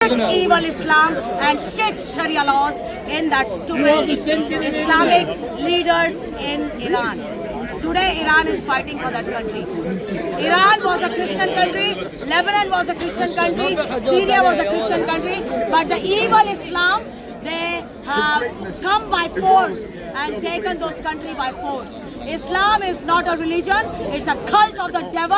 evil Islam and shit Sharia laws in that stupid Islamic leaders in Iran. Today Iran is fighting for that country. Iran was a Christian country, Lebanon was a Christian country, Syria was a Christian country, but the evil Islam, they have come by force and taken those countries by force. Islam is not a religion, it's a cult of the devil,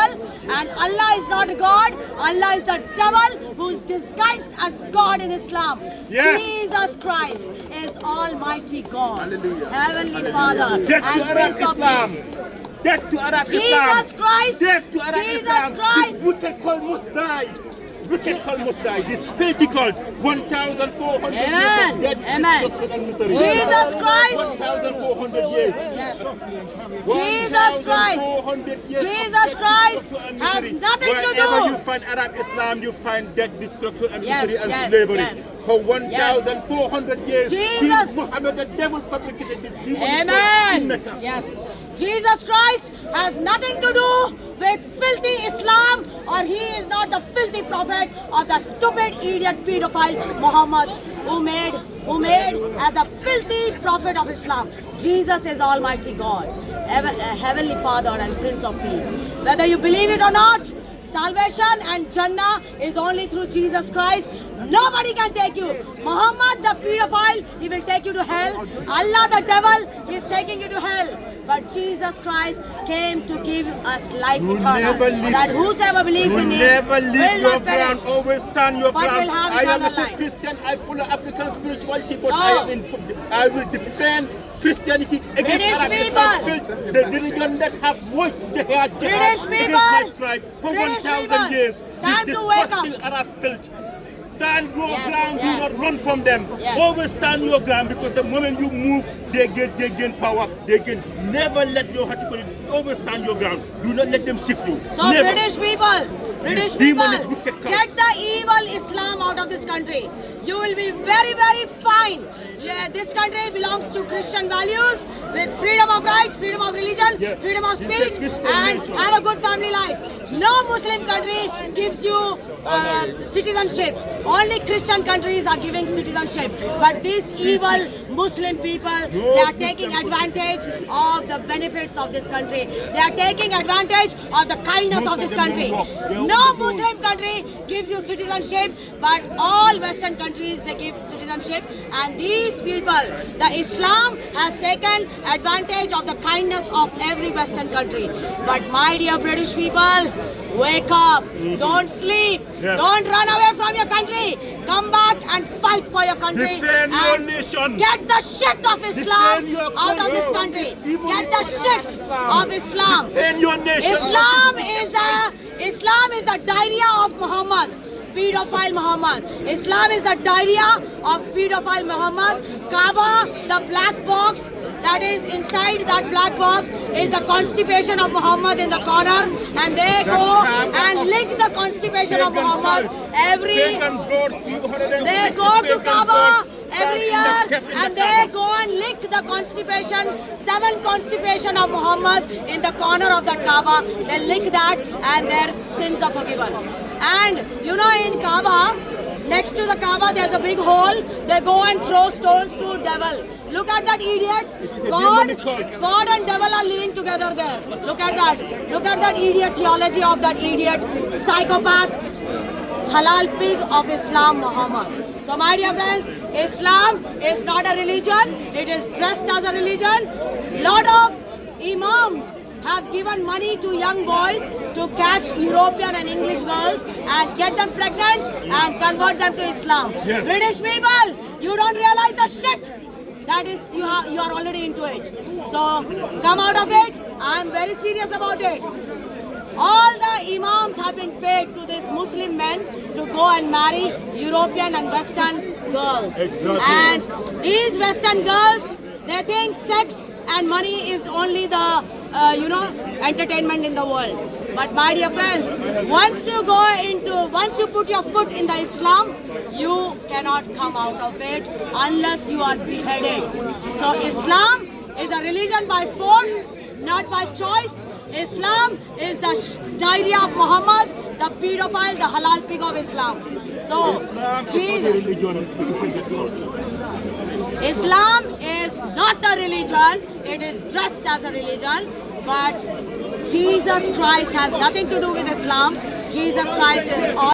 and Allah is not a God, Allah is the devil who is disguised as God in Islam. Yes. Jesus Christ is Almighty God, Hallelujah. Heavenly Father, Death to and Arab Prince of Islam. Peace. Death to Arab Islam. Jesus Christ, Death to Arab Jesus Islam. Christ. This wicked cult must die. Wicked cult must die. This filthy cult. 1,400 years Amen. of death, Amen. destruction and misery. Jesus Christ. 1,400 years. Yes. Jesus Christ. 1,400 years Jesus of Christ destruction and has misery. nothing to Wherever do. you find Arab Islam, you find death, destruction and Yes, misery and yes, slavery. yes. For 1,400 years, Jesus. King Muhammad, the devil, fabricated this demon. Amen. Yes. Jesus Christ has nothing to do with filthy Islam, or he is not the filthy prophet of that stupid idiot pedophile Muhammad who made as a filthy prophet of Islam. Jesus is Almighty God, Heavenly Father and Prince of Peace. Whether you believe it or not, salvation and Jannah is only through Jesus Christ. Nobody can take you. Muhammad the pedophile, he will take you to hell. Allah the devil, he is taking you to hell. But Jesus Christ came to give us life eternal. That whosoever believes in him never leave will your not perish. ground, always stand your but ground. will have I am eternal not a life. Christian, I follow African spirituality, but So, I will defend Christianity against British Arab people. Islam, the religion that have worked jihad British against people. my tribe for British 1,000 people. years. Time This to wake disgusting Arab filth. Stand your Yes, ground, yes. do not run from them. Yes. Always stand your ground, because the moment you move, they gain power. They gain. Never let your always stand your ground. Do not let them shift you. So Never. British people, This people, demon is wicked cult. get the evil Islam out of this country. You will be very, very fine. Yeah, this country belongs to Christian values with freedom of right, freedom of religion, Yes. freedom of It's a speech, Christian and nation. have a good family life. No Muslim country gives you citizenship. Only Christian countries are giving citizenship. But these evil Muslim people, they are taking advantage of the benefits of this country. They are taking advantage of the kindness of this country. No Muslim country gives you citizenship, but all Western countries, they give citizenship. And these people, the Islam has taken advantage of the kindness of every Western country. But my dear British people, wake up, don't sleep, Yes. don't run away from your country. Come back and fight for your country. Defend your and nation. Get the shit of Islam Defend your out of this country. country. Get the shit of Islam. Defend your nation. Islam is the diarrhea of Muhammad, pedophile Muhammad. Islam is the diarrhea of pedophile Muhammad. Kaaba, the black box that is inside that black box, is the constipation of Muhammad in the corner, and they go and lick the constipation of Muhammad every. They go to Kaaba every year and they go and lick the constipation, 7 constipation of Muhammad in the corner of that Kaaba. They lick that and their sins are forgiven. And you know, in Kaaba, next to the Kaaba, there's a big hole. They go and throw stones to devil. Look at that, idiots. God and devil are living together there. Look at that. Look at that idiot theology of that idiot psychopath, halal pig of Islam, Muhammad. So my dear friends, Islam is not a religion. It is dressed as a religion. Lot of imams have given money to young boys to catch European and English girls and get them pregnant and convert them to Islam. Yes. British people, you don't realize the shit. That is, you are already into it. So come out of it. I am very serious about it. All the imams have been paid to these Muslim men to go and marry European and Western girls. Exactly. And these Western girls, they think sex and money is only the entertainment in the world. But my dear friends, once you put your foot in the Islam, you cannot come out of it unless you are beheaded. So Islam is a religion by force, not by choice. Islam is the diarrhea of Muhammad, the pedophile, the halal pig of Islam. So So, Islam is Jesus- not a religion. People forget that. Islam is not a religion, it is dressed as a religion, but Jesus Christ has nothing to do with Islam. Jesus Christ is all